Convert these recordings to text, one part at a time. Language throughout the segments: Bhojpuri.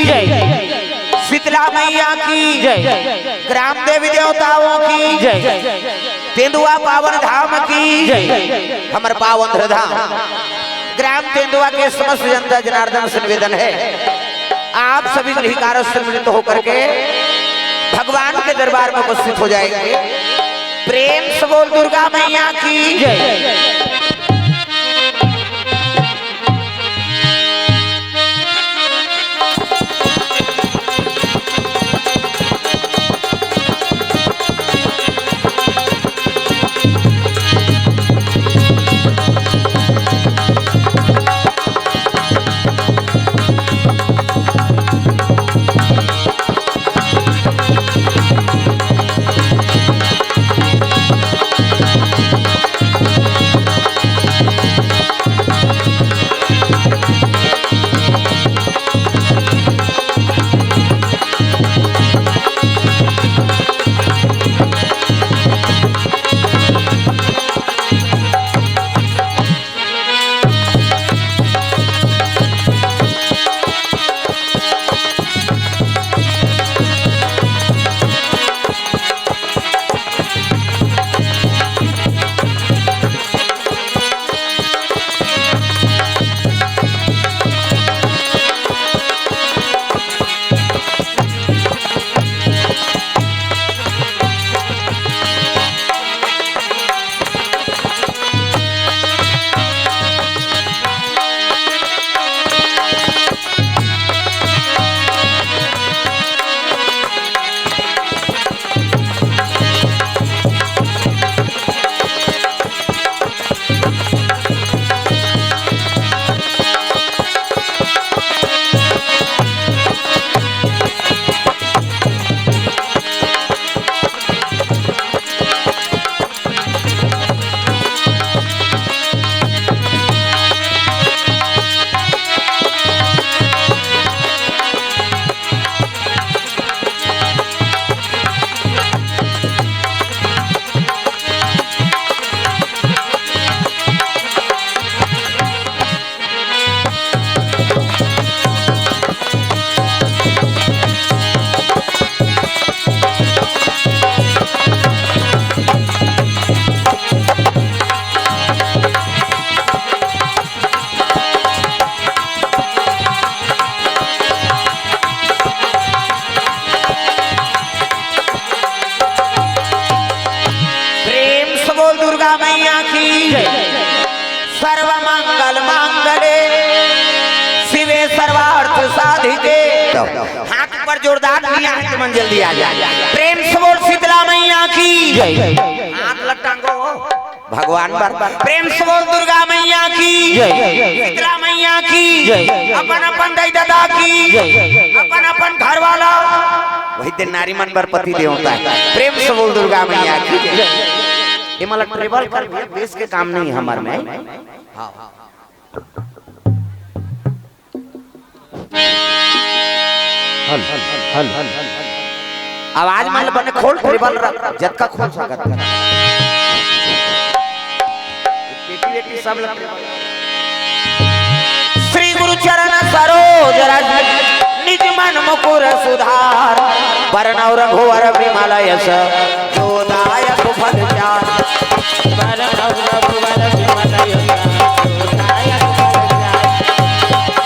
जय, शीतला मैया की जय, ग्राम देवी देवताओं की जय, तेंदुआ पावन धाम की जय, हमर पावन धाम ग्राम तेंदुआ के समस्त जनता जनार्दन से निवेदन है, आप सभी गृहिकार सम्मिलित होकर के भगवान के दरबार में उपस्थित हो जाएंगे। प्रेम से बोल दुर्गा मैया की जय। मैया की सर्व मंगल मांगले शिवे सर्वार्थ साधिके। हाथ पर जोरदार हाथ मंजिल दिया जाए। प्रेम से बोल शीतला मैया की हाथ लटांगो भगवान बार प्रेम से बोल दुर्गा मैया की शीतला मैया की अपन अपन दाई दादा की अपन अपन घर वाला वही दिन नारी मन पर पति देवता है। प्रेम से बोल दुर्गा मैया की। ये मतलब ट्रेवल कर बेस के काम नहीं हमारे में। आवाज मान बने खोल ट्रेवल जत का खोल स्वागत कर बेटी बेटी सब लग श्री गुरु चरण सरोज रज निज मन मुकुर सुधार वरण रघुवर विमल यश जोदायक फल चार वरण रघुवर विमल यश जोदायक फल चार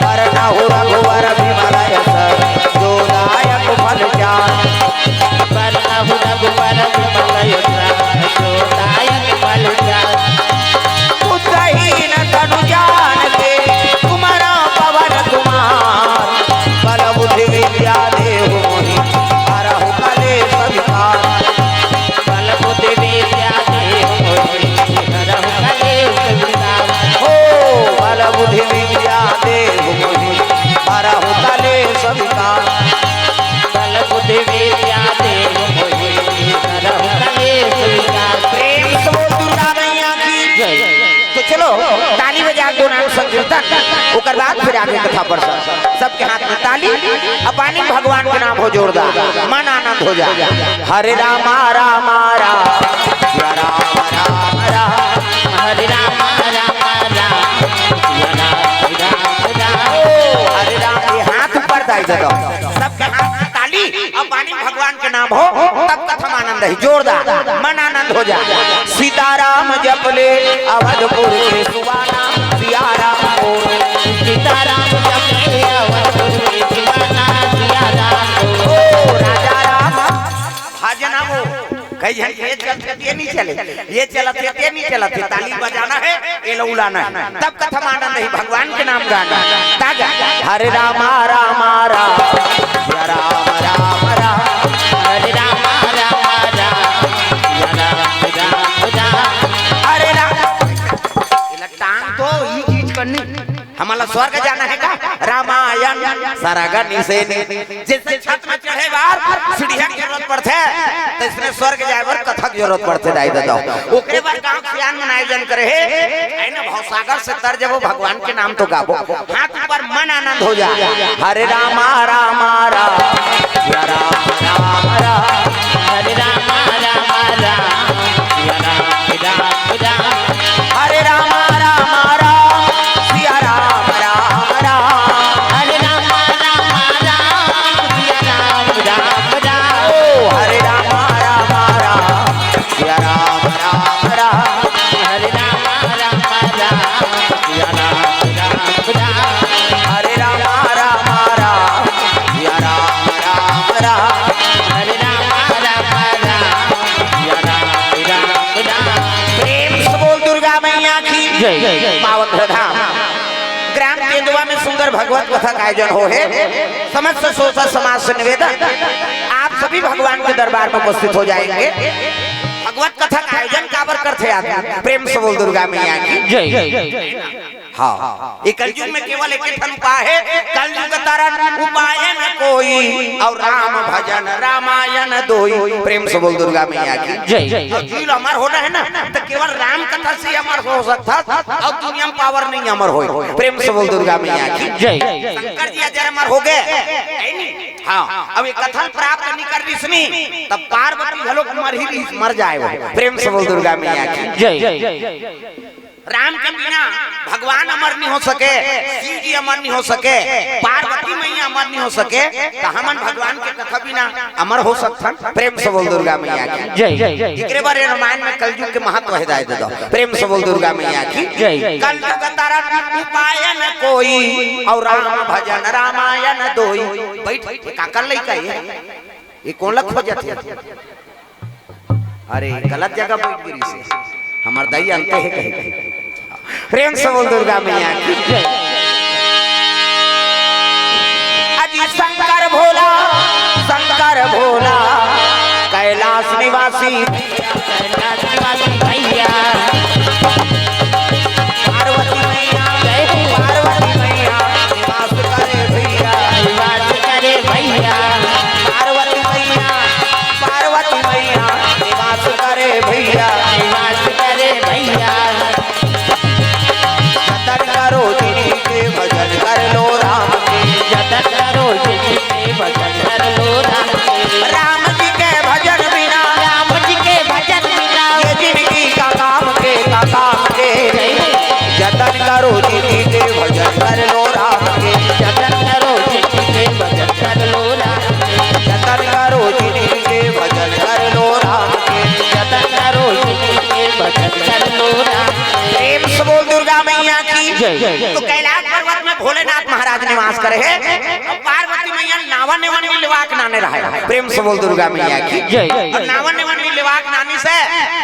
वरण रघुवर विमल यश जोदायक फल चार वरण रघुवर विमल यश जोदायक फल चार उदयहीन तनु जान के तुम्हारा पवन कुमार बल बुद्धि विद्या देव मोहि हरहु कलेश विकार बल बुद्धि विद्या देव मोहि हरहु कलेश विकार हो बल बुद्धि विद्या देव मोहि हरहु कलेश विकार बल बुद्धि विद्या देव मोहि हरहु कलेश विकार। प्रेम से बोल दुर्गा मैया की जय। तो चलो ताली बजा दो नाम संकीर्तन ओकर बाद फिर आगे कथा पर सबके हाथ में ताली अपानी भगवान के नाम हो जोरदार मन आनंद हो जाए। हरे राम राम राम राम राम राम हरे राम राम राम हरे राम। ये हाथ पर दाई दो सबके हाथ में ताली और वाणी भगवान के नाम हो तब कथम आनंद है जोरदार मन आनंद हो जाए। सीताराम जप ले अवधपुर के सुवाना सियाराम को सीताराम जप ले अवधपुर के सुवाना सियाराम को राजा राम भजना वो कई जन ये चलते नहीं चले ये चलते नहीं चलते ताली बजाना है ये लौलाना है तब कथम आनंद है भगवान के नाम गाना तागा हरे राम राम राम या राम राम राम हरे राम राम राम या राम राम हरे राम ये टांग तो ये चीज करनी हमारा स्वर्ग जाना है का रामायण सारागनी से जिससे छत में चढ़े बार सीढ़िया की जरूरत पड़ते तो इसने स्वर्ग जाए बार कथक जरूरत पड़ते दाई दादा ओकरे बार गांव सियान में आयोजन करे है ना भवसागर से तर जब भगवान के नाम तो गाबो हाथ ऊपर मन आनंद हो जाए हरे राम राम राम या राम राम राम हरे राम राम राम या राम राम राम हरे राम राम राम सिया राम राम राम हरे राम राम राम सिया राम राम राम ओ हरे राम राम राम सिया राम राम राम हरे राम राम राम सिया राम राम राम हरे राम राम राम सिया राम राम राम हरे राम राम राम सिया राम राम राम प्रेम से बोल दुर्गा मैया की जय पावन धाम ग्राम तेंदुआ में सुंदर भगवत कथा का आयोजन हो है समस्त सोचा समाज से निवेदन आप सभी भगवान के दरबार में उपस्थित हो जाएंगे। भगवत कथा का आयोजन काबर करते आते प्रेम से बोल दुर्गा मैया की जय। हाँ ये कलयुग में केवल एक ही उपाय है कलयुग तारण उपाय न कोई और राम भजन रामायण दोई प्रेम से बोल दुर्गा मैया की जय। जील अमर होना है ना तो केवल राम कथा से अमर हो सकता और दुनिया में पावर नहीं अमर हो प्रेम से बोल दुर्गा मैया की जय। शंकर जी अजर अमर हो गए हाँ अब ये कथन प्राप्त नहीं कर रही तब पार्वती हलो मर जाए प्रेम से बोल दुर्गा मैया की जय। राम के बिना भगवान अमर नहीं हो सके शिव जी अमर नहीं हो सके पार्वती मैया अमर नहीं हो सके तो हमन भगवान के कथा बिना अमर हो सकता प्रेम से बोल दुर्गा मैया की जय। एकरे बारे रामायण में कलयुग के महत्व है दाई दो प्रेम से बोल दुर्गा मैया की जय। कलयुग तारण उपाय न कोई और राम भजन रामायण दोई बैठ का कर लई का ये कौन लख हो जाती अरे गलत जगह बैठ गिरी से हमार दाई अंत है कहीं प्रेम से बोल दुर्गा मैया की जय। अजी शंकर भोला कैलाश निवासी भैया पार्वती मैया निवास करे भैया पार्वती मैया निवास करे भैया जतन करो जिनी के भजन कर लो राम के जतन करो जिनी के भजन कर लो राम जी के भजन बिना ये जिंदगी का काम के जतन करो जिनी के भजन कर लो राम के जतन करो जिनी के भजन कर लो राम जतन करो जिनी के भजन कर लो राम के जतन करो जिनी के भजन कर लो राम प्रेम से बोल दुर्गा मैया की जय। तो कैलाश पर्वत में भोलेनाथ महाराज निवास करे है और पार्वती मैया नावन नेवन में लिवाक नाने रहे प्रेम से बोल दुर्गा मैया की जय। और नावन नेवन में लिवाक नानी से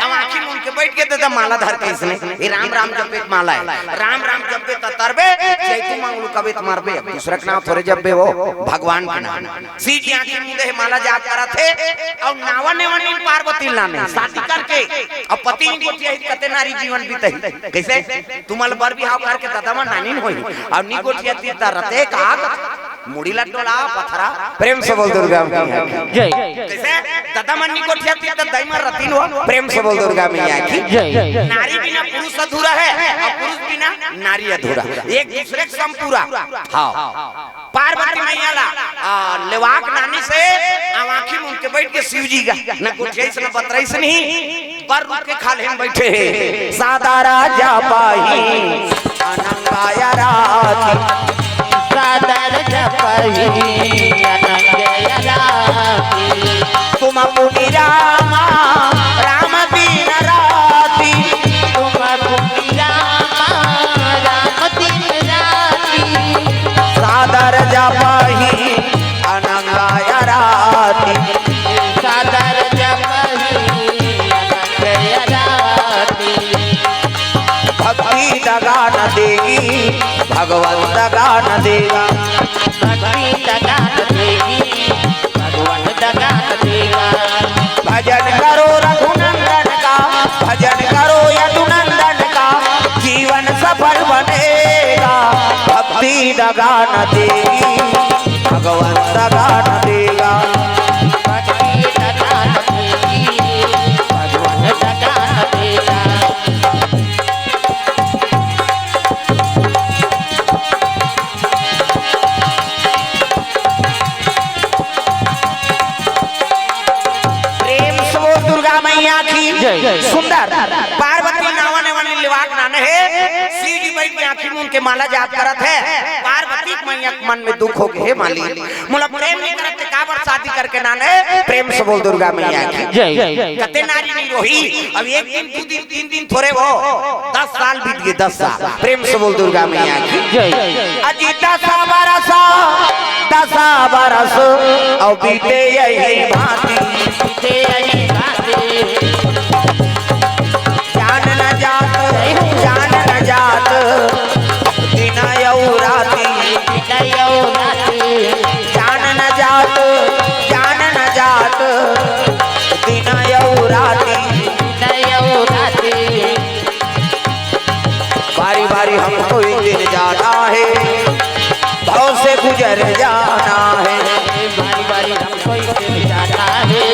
अब आखिर में उनके बैठ के तो माला धर के इसने ये राम राम जपे माला है राम राम जपे तो तरबे चैतु मांगलू कबे मारबे दूसरा के नाम थोड़े जपे वो भगवान का नाम सीधी आंखें मुंदे माला जाप करा थे और नावन नेवन में पार्वती लाने शादी करके और पति को कते नारी जीवन बीते कैसे तुम्हारे बर बिहाव करके दादा नानी होई और नी गोठिया तीता रते का मुड़ी लटोला पथरा प्रेम से बोल दुर्गा मैया जय। कैसे दादा मन नी गोठिया तीता दई में रतिन हो प्रेम से बोल दुर्गा मैया की जय। नारी बिना पुरुष अधूरा है और पुरुष बिना नारी अधूरा एक दूसरे के सम पूरा हां पार्वती मैया ला लेवाक नानी से आंखी में उनके बैठ के शिव जी का न गोठिया से न बतराई से नहीं पर रुक के खाले में बैठे सादा राजा पाही अनंगाया राती सादर जपही अनंग यदाति तुम पुनि रामा राम दिन राति तुम पुनि रामा राम दिन राति सादर जपहि अनंगाय राति सादर जपही अनंग यदाति भक्ति दगा न देगी भगवत दगा न देगा भक्ति दगा न देगी भगवान दगा न देगा भजन करो रघुनंदन का भजन करो यदुनंदन का जीवन सफल बनेगा भक्ति दगा न देगी भगवान दगा न देगा भक्ति दगा न देगी भगवान दगा न देगा प्रेम से वो दुर्गा मैया की जय। सुंदर पार्वती नावन वाली लिवाट नाने है शिव जी बैठ के आंखी में उनके माला जाप करत है पार्वती मैया के मन में दुख हो गए माली मोला प्रेम नहीं करत ते काबर शादी करके नाने प्रेम से बोल दुर्गा मैया की जय कते नारी नहीं रोही अब एक दिन दो दिन तीन दिन थोड़े वो 10 साल बीत गए 10 साल प्रेम से बोल दुर्गा मैया की जय अजी 10 बरस और बीते यही भांति बीते यही भांति जान न जात दिन यौ राती विनयो नाति जान न जात दिन यौ राती विनयो नाति बारी बारी हमको एक दिन जाना है भाव से गुजर जाना है बारी बारी हमको इसे जाना है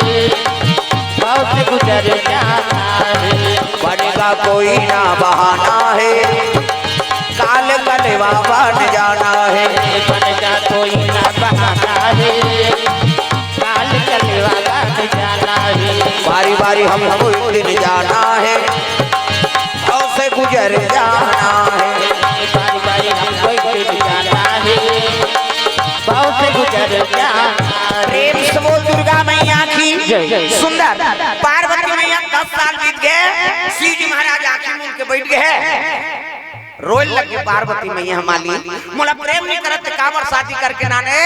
बहुत से गुजर जाना है बनेगा कोई ना बहाना है काल कलेवा बन जाना है बनेगा कोई ना बहाना है काल कलेवा बन जाना है बारी बारी हमको एक दिन जाना है भाव से गुजर जाना है बारी बारी हमको इसे जाना है बहुत से गुजर जाना है प्रेम से बोल दुर्गा मैया की जय। सुंदर पार्वती मैया 10 साल बीत गए शिव जी महाराज आंखें मूंद के बैठ गए रोल लगे पार्वती मैया हमारी मोला प्रेम नहीं करत काबर शादी करके नाने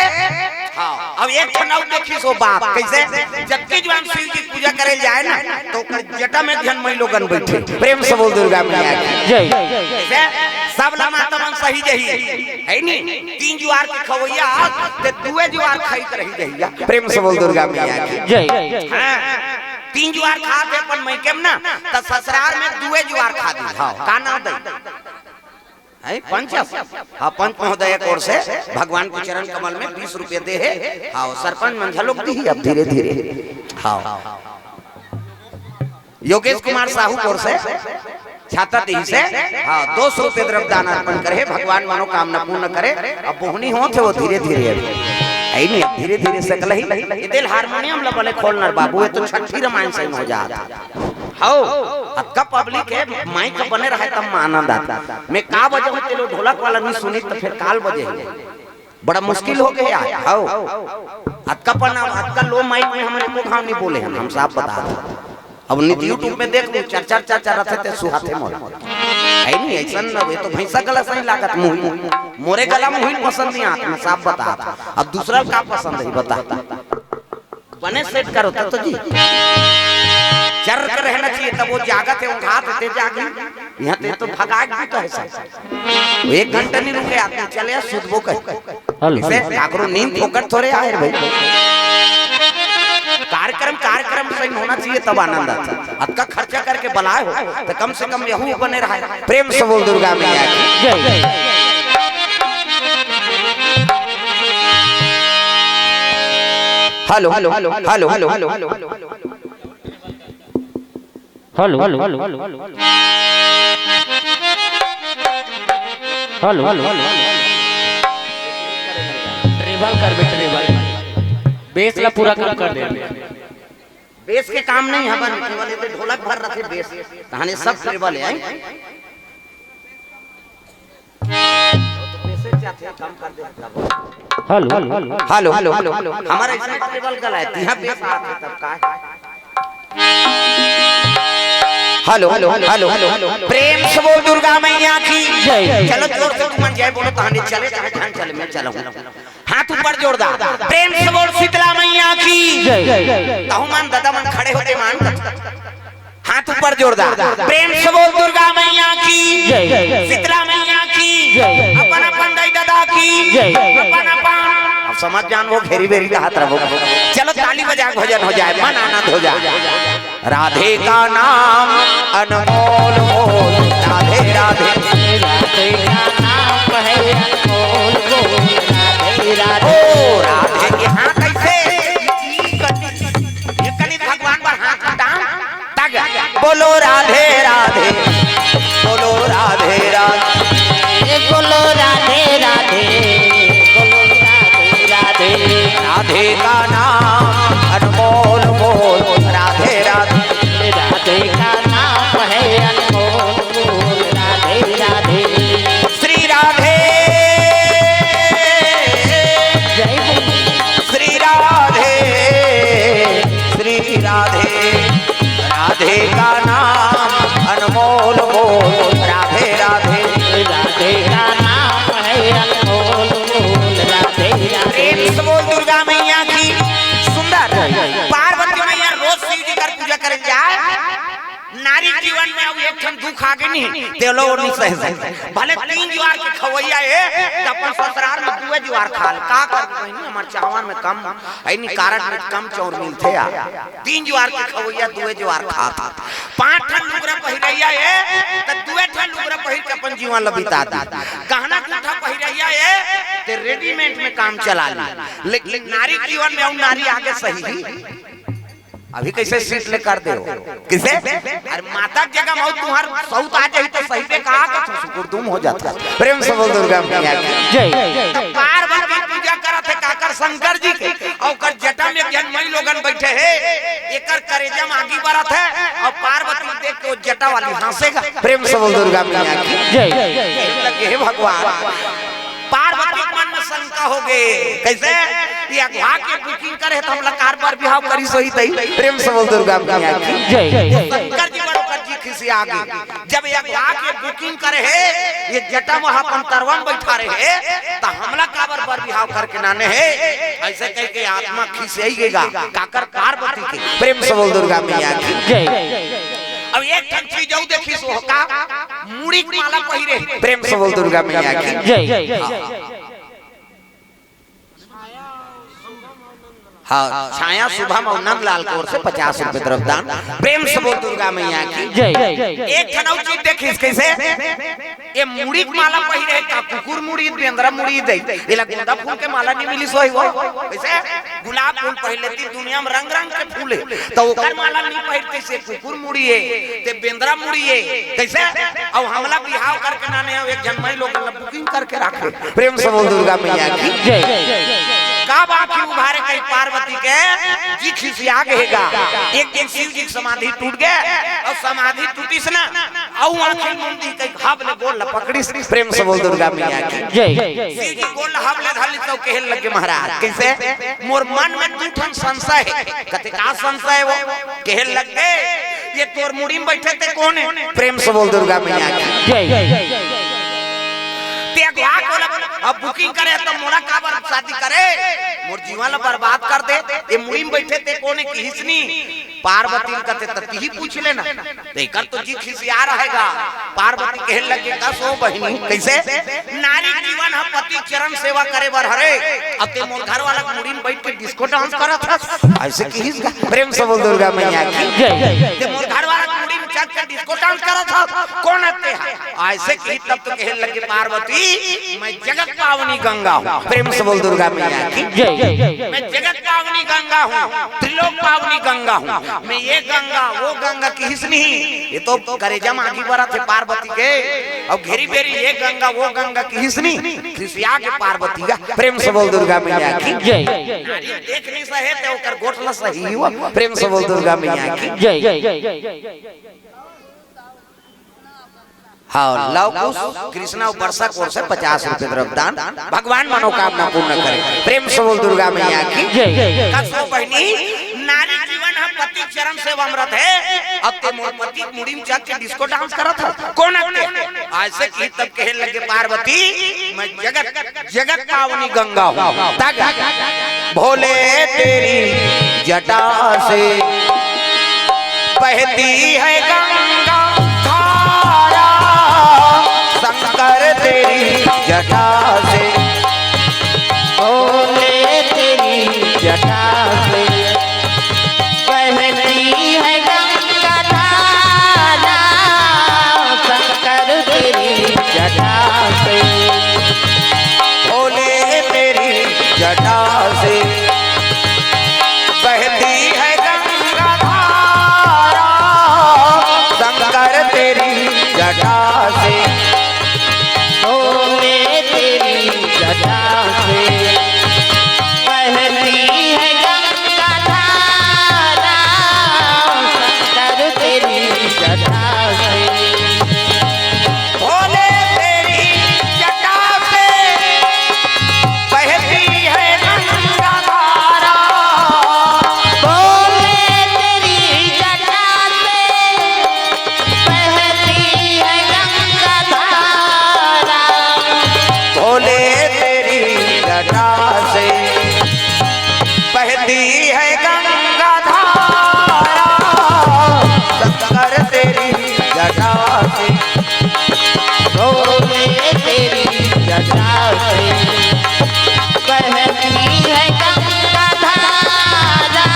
हाँ अब एक ठनाव देखी सो बाप कैसे जबकि जवान शिव जी पूजा करे जाए ना तो ओकर जटा में ध्यान मई लोगन बैठे प्रेम से बोल दुर्गा मैया की जय से सब लमा तमन सही जही है नी 3 जुआर के खवैया ते 2 जुआर खाइत रही जहिया प्रेम से बोल दुर्गा मैया की जय हाँ 3 जुआर खा के अपन मई केम ना त ससुराल में 2 जुआर खा दी हां का नाम दई है पंच हाँ पंच महोदय की ओर से भगवान के चरण कमल में 20 रुपए दे है हाँ सरपंच मंझा लोग दी अब धीरे धीरे हाँ योगेश कुमार साहू की ओर से छाता दी से हाँ 200 रुपए द्रव्य दान अर्पण करे भगवान मनोकामना पूर्ण करे अब बोहनी हो थे वो धीरे धीरे है नहीं धीरे धीरे सकल ही दिल हारमोनियम लबले खोलनर बाबू ये तो छठी रामायण से हो जाता हाउ अक्का पब्लिक है माइक बने रहे तब आनंद आता मैं का बजे हो तेलो ढोलक वाला नहीं सुनी तो फिर काल बजे बड़ा मुश्किल हो गया हाउ अक्का पना अक्का लो माइक में हमारे को खाम नहीं बोले हम साफ बता अब नित यूट्यूब में देख चर्चा रहते थे सुहाते मोर है नहीं ऐसा ना ये तो भैंसा गला सही लागत मुंह मोरे गला में हुई पसंद नहीं आता मैं साफ बता अब दूसरा का पसंद है बता बने सेट करो तो जी चर कर रहना चाहिए तब वो जागत है उठा देते जागे यहाँ ते तो भगा भी तो है सब 1 घंटा नहीं रुके आते चले सुधबो कह इसे काकरो नींद ठोकर थोड़े आए भाई कार्यक्रम सही होना चाहिए तब आनंद आता अक्का खर्चा करके बुलाए हो तो कम से कम यहू बने रहा प्रेम से बोल दुर्गा मैया की जय hello hello hello hello hello hello hello hello hello hello hello hello travel कर बे ट्रेवल बेस ला पूरा काम कर दे बेस के काम नहीं हवन केवल ये ढोलक भर रखे बेस कहानी सब ट्रेवल है चाहते हैं कम कर दे हेलो हेलो हमारा इसमें टेबल गला है यहाँ पे साथ है तब का हेलो प्रेम से बोल दुर्गा मैया की जय। चलो जोर से तुम जय बोलो कहानी चले चाहे ध्यान चले मैं चलूंगा हाथ ऊपर जोरदार प्रेम से बोल शीतला मैया की जय कहूं मान दादा मन खड़े होते मान हाथ ऊपर जोरदार प्रेम से बोल दुर्गा मैया की जय शीतला मैया की जय। अपन अपन दाई दादा की जय। अपन अपन अब समझ जान वो घेरी बेरी का हाथ रखो चलो ताली बजा भजन हो जाए मन आनंद हो जाए राधे का नाम अनमोल मोल राधे राधे राधे का नाम है अनमोल बोल राधे राधे ओ राधे के हाथ कैसे ये कनी भगवान पर हाथ टांग तग बोलो राधे राधे बोलो राधे राधे बोलो राधे राधे बोलो राधे राधे राधे का नाम अनमोल मोल राधे राधे राधे का नाम है अनमोल बोल राधे राधे श्री राधे जय श्री राधे श्री राधे राधे का नाम अनमोल मोल राधे राधे राधे का नाम है अनमोल बोल राधे राधे प्रेम से बोल दुर्गा मैया की सुंदर पार्वती मैया रोज शिव जी का पूजा करें जाए नारी जीवन में अब एक ठन दुख आगे नहीं तेलो नहीं सह सकते भले 3 ज्वार के खवैया है त अपन ससुराल में 2 ज्वार खाल का कर बहिनी हमर चावन में कम ऐनी कारण में कम चौर मिलथे आ 3 ज्वार के खवैया 2 ज्वार खा 5 ठन लुगरा पहिरैया है त 2 ठन लुगरा पहिर के अपन जीवन ल बिता दी गहना कुठा पहिरैया है ते रेडीमेड में काम चला ली लेकिन नारी जीवन में और नारी आगे सही अभी कैसे सीट ले कर दे किसे अरे माता की जगह मौत तुम्हार सौत आ जाए तो सही पे कहा का शुक्र तुम हो जाता प्रेम से बोल दुर्गा मैया की जय पार्वती पूजा करत है काकर शंकर जी के और कर जटा में जन मई लोगन बैठे है एकर करेजा में आगी बरत है और पार्वती देख के वो जटा वाली हंसेगा प्रेम से बोल दुर्गा मैया की जय लगे हे भगवान पार्वती मन में शंका हो गए कैसे ये अगवा के बुकिंग करे तो हम लकार पर बिहाव करी सोई तई प्रेम से बोल दुर्गा मैया की जय शंकर जी बड़ो कर जी खिसी आ गई जब ये अगवा के बुकिंग करे है ये जटा में अपन तरवन बैठा रहे है तो हमला काबर पर बिहाव करके नाने है ऐसे कह के आत्मा खिसिएगा काकर पार्वती के प्रेम से बोल दुर्गा मैया की जय अब एक ठन चीज जाऊ देखी सो का मुड़ी की माला पहिरे प्रेम से बोल दुर्गा मैया की जय हाँ छाया शुभम और नंदलाल की ओर से 50 रुपए तरफ दान प्रेम से बोल दुर्गा मैया की जय एक ठनौ चीज देखी कैसे ये मुड़ी की माला पहिरे का कुकुर मुड़ी बेंद्रा मुड़ी दे ये गुंदा फूल के माला नहीं मिली सोई हो कैसे गुलाब फूल पहले थी दुनिया में रंग रंग के फूल है तो ओकर माला नहीं पहिर कैसे कुकुर मुड़ी है ते बेंद्रा मुड़ी है कैसे और हमला बिहाव करके नाने एक जनमई लोग बुकिंग करके रखे प्रेम से बोल दुर्गा मैया की जय का बाकी उभारे कई पार्वती के जी खिसिया गएगा एक दिन शिव जी की समाधि टूट गए और समाधि टूटी से ना औ आंखें मुंदी कई हाबले बोल पकड़ी प्रेम से बोल दुर्गा मैया की जय शिव जी बोल हाबले धली तो कहल लगे महाराज कैसे मोर मन में दूठन संशय है कते का संशय वो कहल लगे ये तोर मुड़ी में बैठे थे कौन है प्रेम से बोल दुर्गा मैया की जय अब बुकिंग करे तो मोरा काबर शादी करे मोर जीवन ला बर्बाद कर दे ये मुड़ी में बैठे थे कोने की हिसनी पार्वती कहते तती ही पूछ लेना तो एकर तो जी खिसिया रहेगा पार्वती कहन लगे का सो बहिनी कैसे नारी जीवन हम पति चरण सेवा करे बर हरे अब ते मोर घर वाला मुड़ी में बैठ के डिस्को डांस करत था ऐसे की हिसगा प्रेम से बोल दुर्गा मैया की जय ते मोर घर वाला मुड़ी में चढ़ के डिस्को डांस करत था कौन आते हैं ऐसे की तब तो कहन लगे पार्वती मैं जगत पावनी गंगा हूँ प्रेम से बोल दुर्गा मैया की जय मैं जगत पावनी गंगा हूँ त्रिलोक पावनी गंगा हूँ मैं ये गंगा वो गंगा की हिस्नी ये तो करेजा में आगी बरा थे पार्वती के और घेरी बेरी ये गंगा वो गंगा की हिस्नी खिसिया के पार्वती का प्रेम से बोल दुर्गा मैया की जय देख नहीं सहे ते ओकर गोठला सही हुआ प्रेम से बोल दुर्गा मैया की जय हाँ लव कुश कृष्णा वर्षा कोर से 50 रुपए द्रव्यदान भगवान मनोकामना पूर्ण करे। प्रेम से बोल दुर्गा मैया की जय। कसो बहनी नारी जीवन हम पति चरण से अमृत है। अब ते मोर पति मुड़ी में जाके डिस्को डांस करत है कौन है आज से की तब कहे लगे पार्वती मैं जगत पावनी गंगा हूं तक भोले तेरी जटा से बहती है गंगा धारा शंकर तेरी जटा से भोले तेरी जटा से बहती है गंगा धारा शंकर तेरी जटा से भोले तेरी जटा से बहती है गंगा धारा शंकर तेरी जटा से भोले तेरी जटा से बहती है गंगा धारा शंकर तेरी जटा से भोले तेरी जटा से बहती है गंगा धारा भोले तेरी जटा से बहती है गंगा धारा भोले तेरी जटा से बहती है गंगा धारा शंकर तेरी जटा से भोले तेरी जटा से बहती है गंगा धारा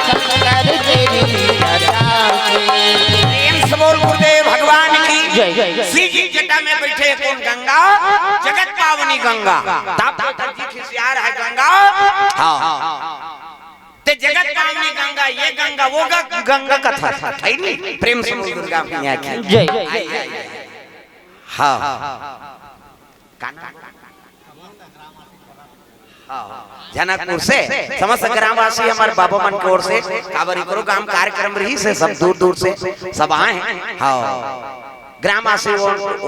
शंकर तेरी जटा से प्रेम से बोल गुरुदेव भगवान की जय जय श्री जी जटा में बैठे कौन गंगा जगत पावनी गंगा ताप जी खिसियार है गंगा हाँ ते जगत पावनी गंगा ये गंगा वो गंगा कथा है नहीं। प्रेम से बोल दुर्गा मैया की जय हाँ जनकपुर से समस्त ग्रामवासी हमारे बाबा मन की ओर से कावरी करो काम कार्यक्रम रही से सब दूर दूर से सब आए हैं। हाँ ग्रामवासी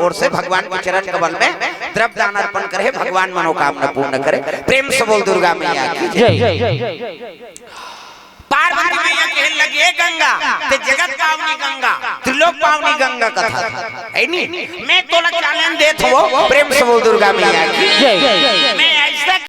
ओर से भगवान के चरण कमल में द्रव्य दान अर्पण करे भगवान मनोकामना पूर्ण करे। प्रेम से बोल दुर्गा मैया की जय पार्वती मैया कहने लगे गंगा ते जगत पावनी गंगा त्रिलोक पावनी गंगा कथा है नहीं मैं तोला चैलेंज देत हो। प्रेम से बोल दुर्गा मैया की जय मैं